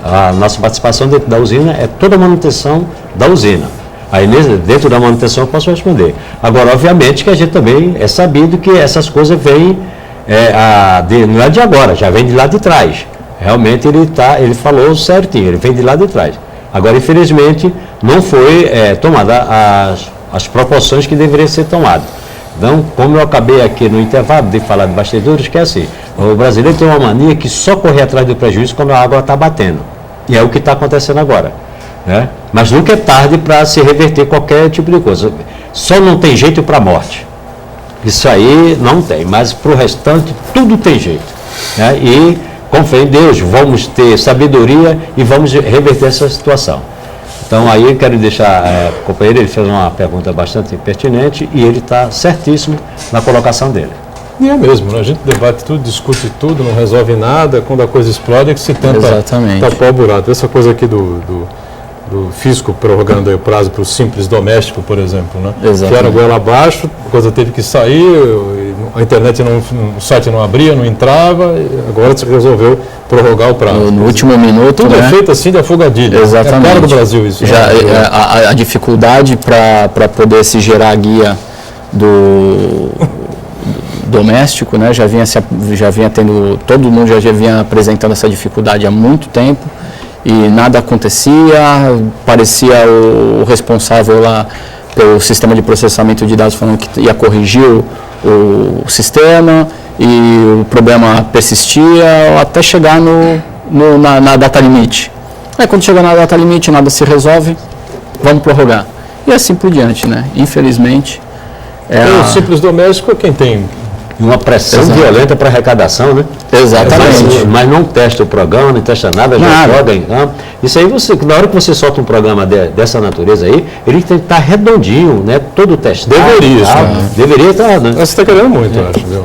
A nossa participação dentro da usina é toda a manutenção da usina. Aí dentro da manutenção eu posso responder. Agora, obviamente que a gente também é sabido que essas coisas vêm, não é de agora, já vem de lá de trás. Realmente ele falou certinho, ele vem de lá de trás. Agora, infelizmente, não foi tomada as proporções que deveriam ser tomadas. Então, como eu acabei aqui no intervalo de falar de bastidores, que é assim, o brasileiro tem uma mania que só corre atrás do prejuízo quando a água está batendo. E é o que está acontecendo agora. Né? Mas nunca é tarde para se reverter qualquer tipo de coisa. Só não tem jeito para a morte. Isso aí não tem, mas para o restante tudo tem jeito. Né? E, com fé em Deus, vamos ter sabedoria e vamos reverter essa situação. Então, aí eu quero deixar o companheiro, ele fez uma pergunta bastante pertinente e ele está certíssimo na colocação dele. E é mesmo, né? A gente debate tudo, discute tudo, não resolve nada, quando a coisa explode é que se tenta tapar o buraco. Essa coisa aqui do do fisco prorrogando aí o prazo para o Simples Doméstico, por exemplo, né? Exatamente. Que era goela abaixo, a coisa teve que sair, a internet, o site não abria, não entrava, e agora você resolveu prorrogar o prazo. No último minuto, Tudo né? é feito assim de afogadilha. Exatamente. É a cara do Brasil isso. Já, né? a dificuldade para poder se gerar a guia do doméstico, né? Já vinha tendo, todo mundo já vinha apresentando essa dificuldade há muito tempo e nada acontecia, parecia o responsável lá pelo sistema de processamento de dados falando que ia corrigir o sistema e o problema persistia até chegar na data limite. Aí quando chega na data limite, nada se resolve, vamos prorrogar. E assim por diante, né? Infelizmente. O Simples Doméstico é quem tem uma pressão violenta para arrecadação, né? Exatamente. Mas não testa o programa, não testa nada, já joga em campo. Isso aí, na hora que você solta um programa dessa natureza aí, ele tem que estar redondinho, né? Todo testado. Deveria estar. Deveria estar, né? Você está querendo muito, eu acho, viu?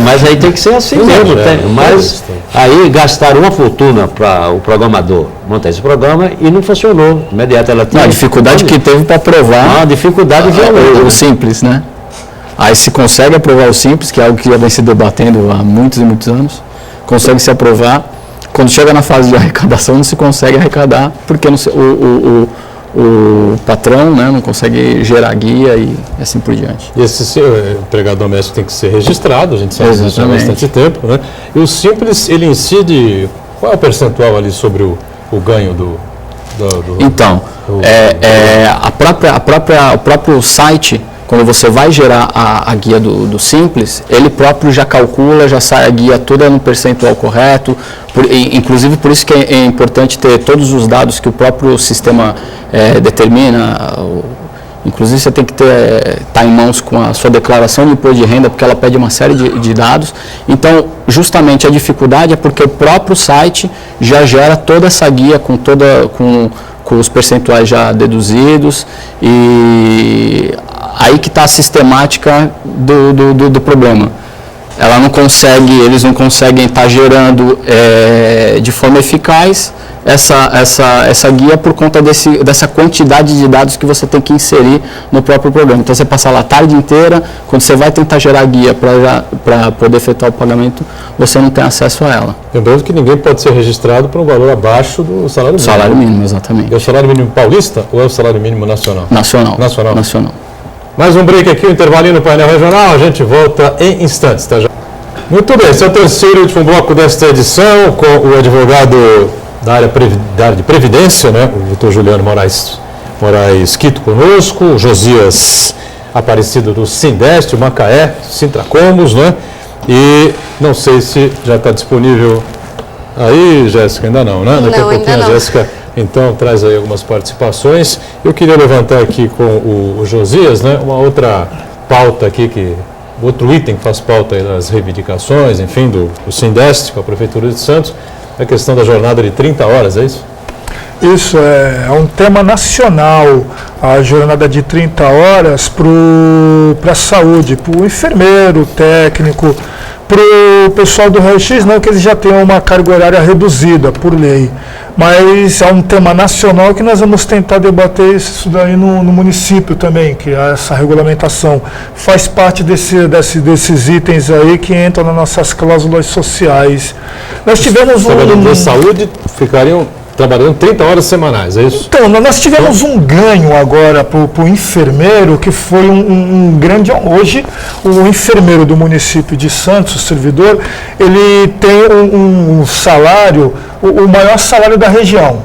Mas aí tem que ser assim mesmo. Mas aí gastaram uma fortuna para o programador montar esse programa e não funcionou. Imediato ela tinha. A dificuldade que teve para aprovar. Uma dificuldade violenta. O Simples, né? Aí se consegue aprovar o Simples, que é algo que já vem se debatendo há muitos e muitos anos, consegue se aprovar. Quando chega na fase de arrecadação, não se consegue arrecadar, porque o patrão, né, não consegue gerar guia e assim por diante. E esse empregado doméstico tem que ser registrado, a gente sabe disso há bastante tempo, né? E o Simples, ele incide, qual é o percentual ali sobre o ganho do Então, o próprio site, quando você vai gerar a guia do Simples, ele próprio já calcula, já sai a guia toda no percentual correto, inclusive por isso que é importante ter todos os dados que o próprio sistema determina. Inclusive você tem que estar em mãos com a sua declaração de imposto de renda, porque ela pede uma série de dados. Então, justamente a dificuldade é porque o próprio site já gera toda essa guia com os percentuais já deduzidos, e aí que está a sistemática do problema. Eles não conseguem estar gerando de forma eficaz essa guia por conta dessa quantidade de dados que você tem que inserir no próprio programa. Então você passa lá a tarde inteira, quando você vai tentar gerar a guia para poder efetuar o pagamento, você não tem acesso a ela. Lembrando que ninguém pode ser registrado por um valor abaixo do salário mínimo. Salário mínimo, exatamente. É o salário mínimo paulista ou é o salário mínimo nacional? Nacional. Mais um break aqui, um intervalinho no painel regional, a gente volta em instantes, tá? Muito bem, esse é o terceiro e último bloco desta edição, com o advogado da área de Previdência, né? O doutor Juliano Moraes Quito conosco, o Josias Aparecido do Sindeste, o Macaé, Sintracomos, né? E não sei se já está disponível aí, Jéssica, ainda não, né? Daqui a pouquinho a Jéssica, então, traz aí algumas participações. Eu queria levantar aqui com o Josias, né? Uma outra pauta aqui, outro item que faz pauta aí das reivindicações, enfim, do Sindeste, com a Prefeitura de Santos, a questão da jornada de 30 horas, é isso? Isso é um tema nacional, a jornada de 30 horas para a saúde, para o enfermeiro, técnico, para o pessoal do raio-x, não que eles já tenham uma carga horária reduzida por lei, mas é um tema nacional que nós vamos tentar debater isso daí no município também, que é essa regulamentação faz parte desses itens aí que entram nas nossas cláusulas sociais. Nós tivemos da saúde ficariam trabalhando 30 horas semanais, é isso? Então, nós tivemos um ganho agora para o enfermeiro, que foi um grande... Hoje, o enfermeiro do município de Santos, o servidor, ele tem um salário, o maior salário da região,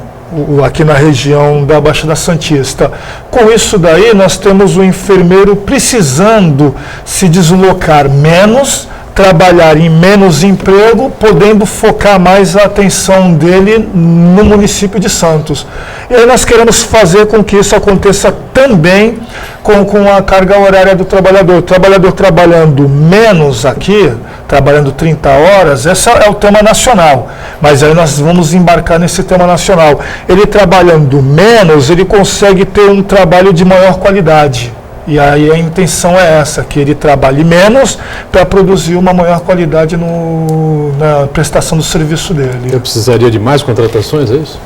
aqui na região da Baixada Santista. Com isso daí, nós temos o enfermeiro precisando se deslocar menos, trabalhar em menos emprego, podendo focar mais a atenção dele no município de Santos. E aí nós queremos fazer com que isso aconteça também com a carga horária do trabalhador. O trabalhador trabalhando menos aqui, trabalhando 30 horas, esse é o tema nacional. Mas aí nós vamos embarcar nesse tema nacional. Ele trabalhando menos, ele consegue ter um trabalho de maior qualidade. E aí a intenção é essa, que ele trabalhe menos para produzir uma maior qualidade na prestação do serviço dele. Eu precisaria de mais contratações, é isso?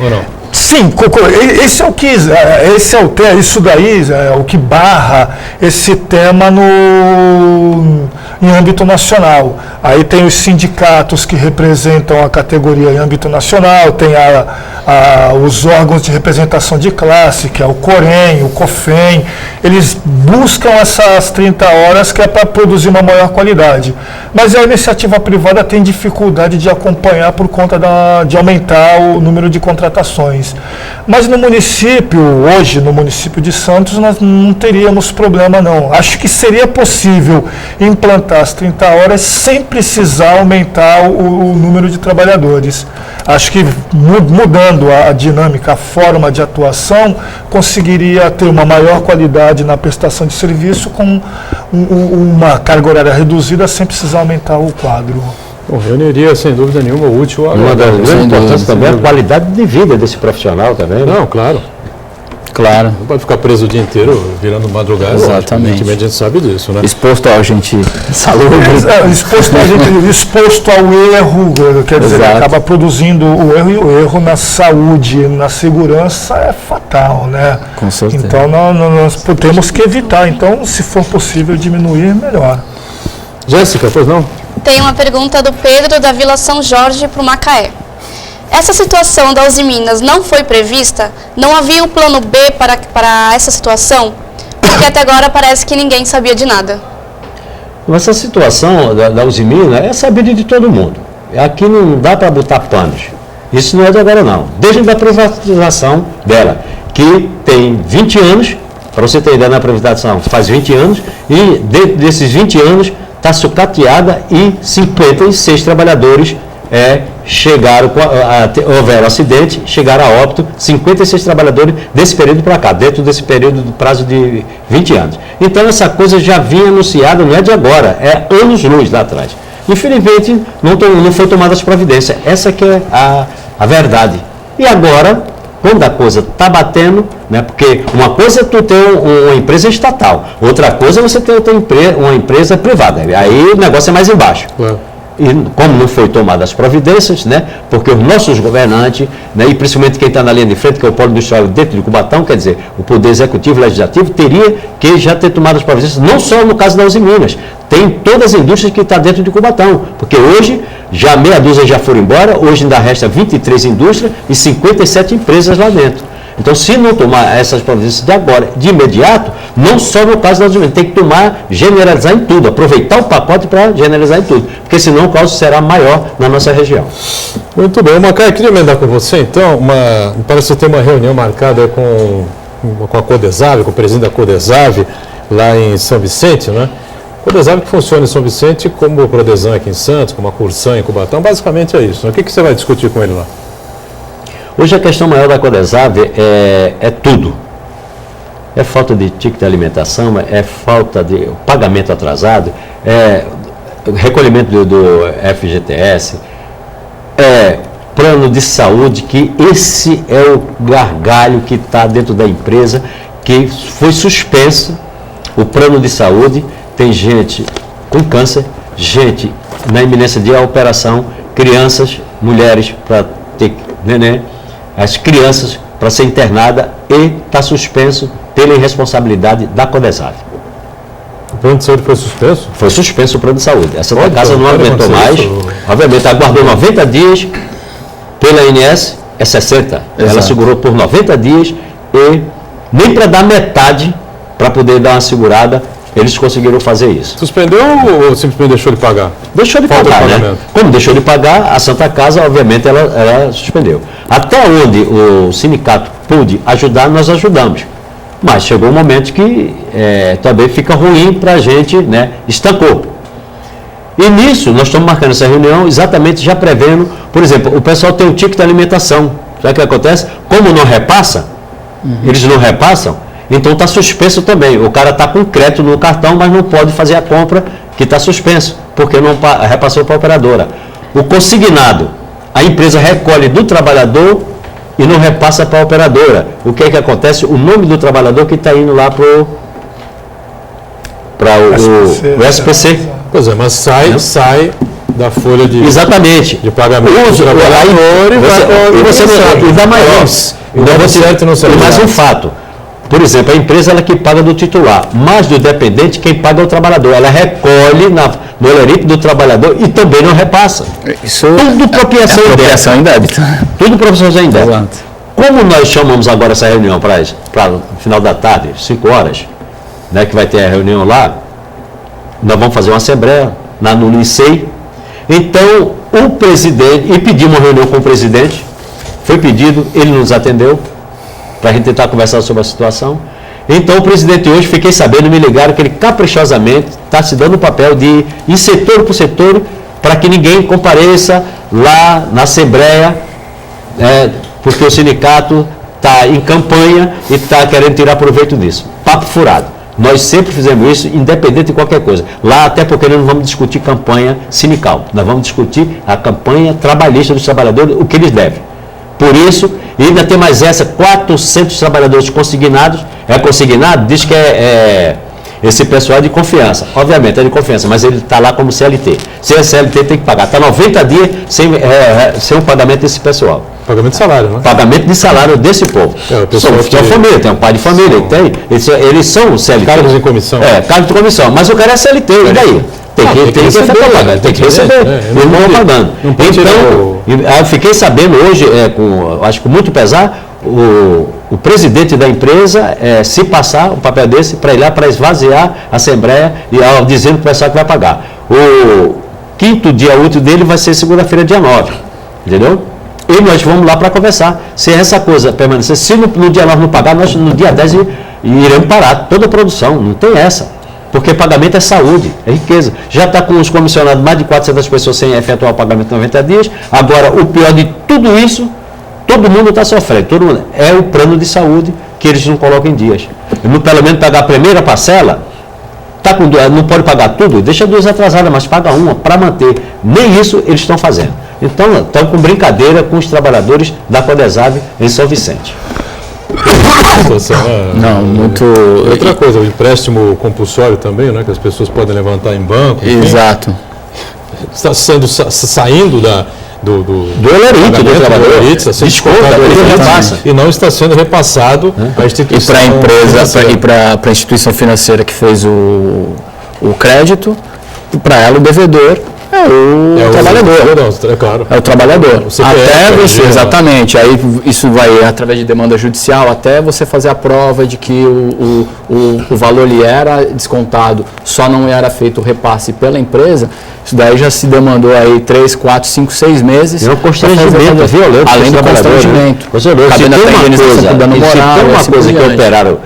Ou não? Sim, esse é o que isso daí é o que barra esse tema em âmbito nacional. Aí tem os sindicatos que representam a categoria em âmbito nacional, tem os órgãos de representação de classe, que é o COREN, o COFEM, eles buscam essas 30 horas que é para produzir uma maior qualidade. Mas a iniciativa privada tem dificuldade de acompanhar por conta de aumentar o número de contratações. Mas no município, hoje, no município de Santos, nós não teríamos problema não. Acho que seria possível implantar as 30 horas sem precisar aumentar o número de trabalhadores. Acho que mudando a dinâmica, a forma de atuação, conseguiria ter uma maior qualidade na prestação de serviço com uma carga horária reduzida sem precisar aumentar o quadro. Bom, reuniria, sem dúvida nenhuma, o útil. Uma das grandes importâncias também é a qualidade de vida desse profissional também. Né? Não, claro. Claro. Não pode ficar preso o dia inteiro virando madrugada. Exatamente. A gente sabe disso, né? Exposto ao agente salubre. Exposto ao erro, quer dizer, Exato. acaba produzindo o erro, e o erro na saúde, na segurança é fatal, né? Com certeza. Então nós temos que evitar. Então, se for possível diminuir, melhor. Jéssica, pois não? Tem uma pergunta do Pedro da Vila São Jorge para o Macaé. Essa situação da Uzi Minas não foi prevista? Não havia um plano B para essa situação? Porque até agora parece que ninguém sabia de nada. Essa situação da Uzi Minas é sabida de todo mundo. Aqui não dá para botar panos. Isso não é de agora não. Desde a privatização dela, que tem 20 anos, para você ter ideia, na privatização faz 20 anos, e desses 20 anos está sucateada e 56 trabalhadores houveram acidente, chegaram a óbito, 56 trabalhadores desse período para cá, dentro desse período do prazo de 20 anos. Então essa coisa já vinha anunciada, não é de agora, é anos-luz lá atrás. Infelizmente não foi tomada as providências, essa que é a verdade. E agora, quando a coisa está batendo, né, porque uma coisa é tu ter uma empresa estatal, outra coisa é você ter uma empresa privada, aí o negócio é mais embaixo. Claro. E como não foi tomada as providências, né, porque os nossos governantes, né, e principalmente quem está na linha de frente, que é o polo industrial dentro de Cubatão, quer dizer, o Poder Executivo e Legislativo, teria que já ter tomado as providências, não só no caso da Uzi Minas, tem todas as indústrias que estão dentro de Cubatão, porque hoje já meia dúzia já foram embora, hoje ainda resta 23 indústrias e 57 empresas lá dentro. Então, se não tomar essas providências de agora, de imediato, não só no caso da Uzi Minas, tem que tomar, generalizar em tudo, aproveitar o pacote para generalizar em tudo, porque senão o caos será maior na nossa região. Muito bem. Macaé, queria emendar com você, então, parece que tem uma reunião marcada com a Codesave, com o presidente da Codesave, lá em São Vicente, né? Codesave que funciona em São Vicente como o Prodesan aqui em Santos, como a Cursan em Cubatão, basicamente é isso. Né? O que você vai discutir com ele lá? Hoje a questão maior da Codesave é tudo. É falta de ticket de alimentação, é falta de pagamento atrasado, é recolhimento do FGTS, é plano de saúde, que esse é o gargalho que está dentro da empresa, que foi suspenso o plano de saúde. Tem gente com câncer, gente na iminência de operação, crianças, mulheres para ter neném, as crianças para ser internada, e está suspenso pela irresponsabilidade da Codesave. O plano de saúde foi suspenso? Foi suspenso o plano de saúde. A Santa Casa não aguentou mais, obviamente aguardou 90 dias, pela ANS é 60. Ela Exato. segurou por 90 dias e nem para dar metade, para poder dar uma segurada, eles conseguiram fazer isso. Suspendeu ou simplesmente deixou de pagar? Deixou de Falta pagar, de né? pagamento. Como deixou de pagar, a Santa Casa, obviamente, ela suspendeu. Até onde o sindicato pôde ajudar, nós ajudamos. Mas chegou um momento que também fica ruim para a gente, né? Estancou. E nisso, nós estamos marcando essa reunião exatamente já prevendo, por exemplo, o pessoal tem um ticket de alimentação. Sabe o que acontece? Como não repassa, eles não repassam, então está suspenso também. O cara está com crédito no cartão, mas não pode fazer a compra, que está suspenso, porque não repassou para a operadora. O consignado, a empresa recolhe do trabalhador e não repassa para a operadora. O que é que acontece? O nome do trabalhador que está indo lá para o SPC. Pois é, mas sai da folha de, exatamente, de pagamento do trabalhador e você dá mais e mais um fato. Por exemplo, a empresa ela que paga do titular, mas do dependente quem paga é o trabalhador. Ela recolhe no holerite do trabalhador e também não repassa. Isso tudo apropriação em débito. Tudo apropriação em débito. Exato. Como nós chamamos agora essa reunião para o final da tarde, 5 horas, né, que vai ter a reunião lá, nós vamos fazer uma assembleia no Licei. Então, o presidente, e pedimos uma reunião com o presidente, foi pedido, ele nos atendeu, para a gente tentar conversar sobre a situação. Então, o presidente hoje, fiquei sabendo, me ligaram que ele caprichosamente está se dando o papel de ir setor por setor, para que ninguém compareça lá na Assembleia, porque o sindicato está em campanha e está querendo tirar proveito disso. Papo furado. Nós sempre fizemos isso, independente de qualquer coisa. Lá, até porque nós não vamos discutir campanha sindical. Nós vamos discutir a campanha trabalhista dos trabalhadores, o que eles devem. Por isso, e ainda tem mais essa, 400 trabalhadores consignados. É consignado, diz que esse pessoal é de confiança. Obviamente é de confiança, mas ele está lá como CLT. Se é CLT, tem que pagar. Está 90 dias sem o pagamento desse pessoal. Pagamento de salário, né? Pagamento de salário desse povo. Tem uma família, tem um pai de família, eles são CLT. Cargos em comissão. Cargos de comissão. Mas o cara é CLT, e daí? Tem que receber. Eles não vão pagando. Então, eu fiquei sabendo hoje, acho que com muito pesar, o presidente da empresa se passar um papel desse para ir lá para esvaziar a Assembleia e dizendo para o pessoal que vai pagar. O 5º dia útil dele vai ser segunda-feira, dia 9. Entendeu? E nós vamos lá para conversar. Se essa coisa permanecer, se no dia 9 não pagar, nós no dia 10 iremos parar toda a produção. Não tem essa. Porque pagamento é saúde, é riqueza. Já está com os comissionados, mais de 400 pessoas sem efetuar o pagamento em 90 dias. Agora, o pior de tudo isso, todo mundo está sofrendo. Todo mundo, é o plano de saúde que eles não colocam em dias. Pelo menos pagar a primeira parcela, não pode pagar tudo, deixa 2 atrasadas, mas paga uma para manter. Nem isso eles estão fazendo. Então, estão com brincadeira com os trabalhadores da Codesab em São Vicente. Não, muito. Outra coisa, o empréstimo compulsório também, né? Que as pessoas podem levantar em banco. Exato. Está saindo do holerite do trabalhador. Desconta, e não está sendo repassado à instituição. E para a empresa, e para a instituição financeira que fez o crédito, para ela o devedor é o trabalhador. Claro. É o trabalhador. Até você, exatamente. Aí isso vai através de demanda judicial, até você fazer a prova de que o valor lhe era descontado, só não era feito o repasse pela empresa. Isso daí já se demandou aí 3, 4, 5, 6 meses. É um constrangimento violento. Além do constrangimento. Cabendo até indenização por dano moral. Se tem uma coisa que o operário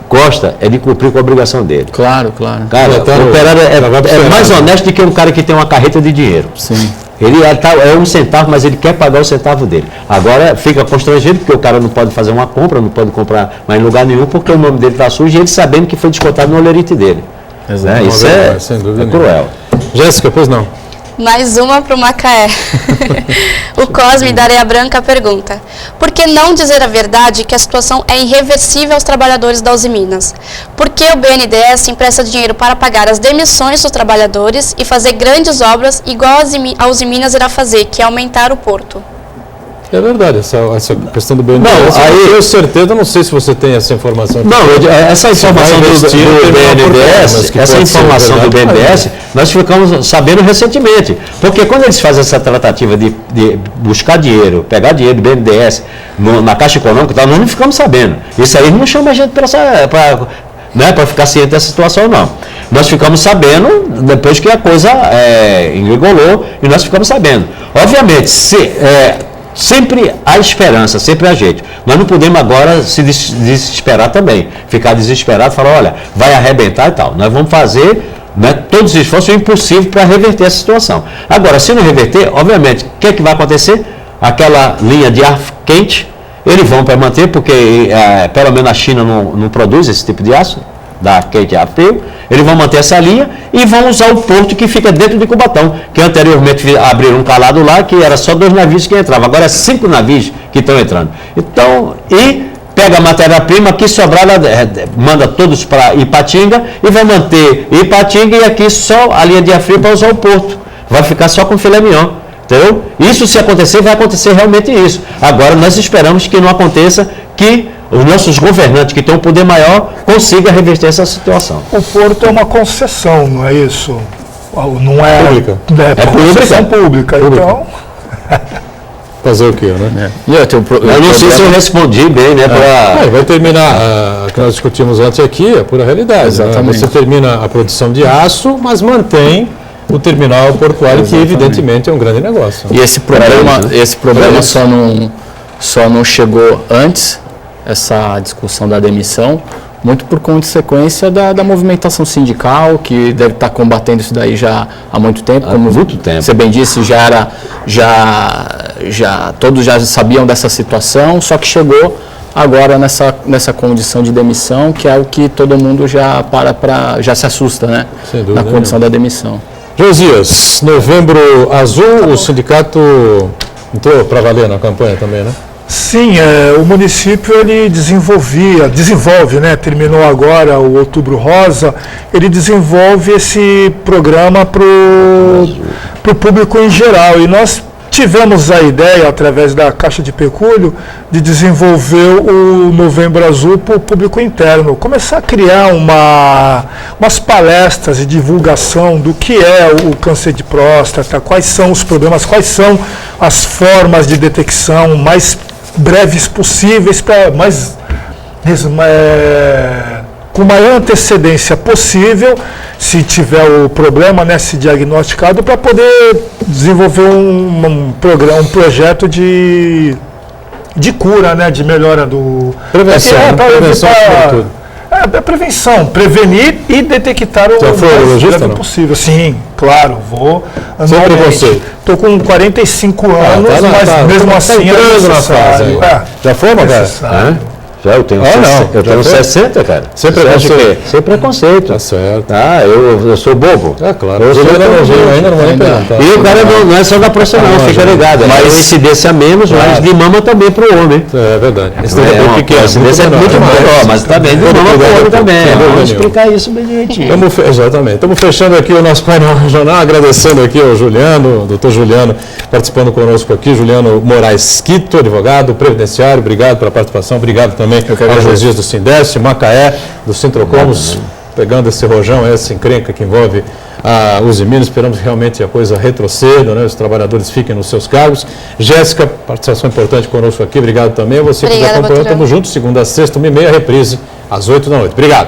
gosta, é de cumprir com a obrigação dele. Claro. Cara, o operário é mais honesto do que um cara que tem uma carreta de dinheiro. Sim. Ele é 1 centavo, mas ele quer pagar o centavo dele. Agora fica constrangido porque o cara não pode fazer uma compra, não pode comprar mais em lugar nenhum, porque o nome dele está sujo e ele sabendo que foi descontado no holerite dele. Exato. Isso é cruel. Jéssica, pois não. Mais uma para o Macaé. O Cosme da Areia Branca pergunta: por que não dizer a verdade que a situação é irreversível aos trabalhadores da Uzi Minas? Por que o BNDES empresta dinheiro para pagar as demissões dos trabalhadores e fazer grandes obras igual a Uzi Minas irá fazer, que é aumentar o porto? É verdade, essa questão do BNDES, eu tenho certeza, não sei se você tem essa informação. Não, essa informação do BNDES, nós ficamos sabendo recentemente, porque quando eles fazem essa tratativa de buscar dinheiro, pegar dinheiro do BNDES na Caixa Econômica, nós não ficamos sabendo. Isso aí não chama a gente para ficar ciente dessa situação, não. Nós ficamos sabendo depois que a coisa enrigolou e nós ficamos sabendo. Obviamente, sempre há esperança, sempre há jeito. Nós não podemos agora se desesperar também, ficar desesperado e falar, olha, vai arrebentar e tal. Nós vamos fazer todos os esforços impossíveis para reverter essa situação. Agora, se não reverter, obviamente, o que é que vai acontecer? Aquela linha de ar quente, eles vão manter, porque pelo menos a China não produz esse tipo de aço, da quente a frio, eles vão manter essa linha e vão usar o porto que fica dentro de Cubatão, que anteriormente abriram um calado lá, que era só 2 navios que entravam, agora é 5 navios que estão entrando. Então, e pega a matéria-prima, aqui sobrar, manda todos para Ipatinga e vai manter Ipatinga e aqui só a linha de ar frio para usar o porto. vai ficar só com filé mignon. Entendeu? Isso, se acontecer, vai acontecer realmente isso. Agora, nós esperamos que não aconteça, que os nossos governantes, que têm um poder maior, consigam reverter essa situação. O porto é uma concessão, não é isso? Não é Pública. É concessão pública. Então, Fazer o quê, né? E eu não sei se eu respondi bem, né? Vai terminar, o que nós discutimos antes aqui, é pura realidade. Exatamente. Né? Você termina a produção de aço, mas mantém o terminal portuário, que evidentemente é um grande negócio. E esse problema só não chegou antes, essa discussão da demissão, muito por consequência da movimentação sindical, que deve estar combatendo isso daí já há muito tempo. Como muito tempo. Você bem disse, todos já sabiam dessa situação, só que chegou agora nessa condição de demissão, que é o que todo mundo já se assusta, né? Sem dúvida, na condição da demissão. Josias, Novembro Azul, o sindicato entrou para valer na campanha também, né? sim, o município ele desenvolve, né? Terminou agora o Outubro Rosa, ele desenvolve esse programa para o público em geral. E nós tivemos a ideia, através da Caixa de Pecúlio, de desenvolver o Novembro Azul para o público interno. Começar a criar umas palestras de divulgação do que é o câncer de próstata, quais são os problemas, quais são as formas de detecção mais breves possíveis, com maior antecedência possível, se tiver o problema, né, se diagnosticado, para poder desenvolver um projeto de cura, né, de melhora do... Prevenção, prevenção, prevenir e detectar o mais breve possível. Sim, claro, vou anualmente. Estou com 45 anos, mas mesmo assim é necessário. Já foi, Magari? Já, eu tenho 60, cara. Sem preconceito. Sem preconceito. Tá certo. Eu sou bobo. É claro. Ainda não vou nem perguntar. E o cara não é só da próstata, não, fica ligado. Mas a incidência menos, mas de mama também para o homem. É verdade. A incidência é muito maior, mas também de mama para o homem também. Vamos explicar isso bem direitinho. Exatamente. Estamos fechando aqui o nosso painel regional, agradecendo aqui ao Juliano, doutor Juliano, participando conosco aqui, Juliano Moraes Quito, advogado previdenciário, obrigado pela participação, obrigado também ao Josias do Sindeste, Macaé, do Sintrocomos, pegando esse rojão, essa encrenca que envolve os Minas. Esperamos realmente a coisa retroceda, né? Os trabalhadores fiquem nos seus cargos. Jéssica, participação importante conosco aqui, obrigado também. Você que nos acompanhou, estamos juntos, segunda a sexta, 1h30, reprise, às 8 da noite. Obrigado.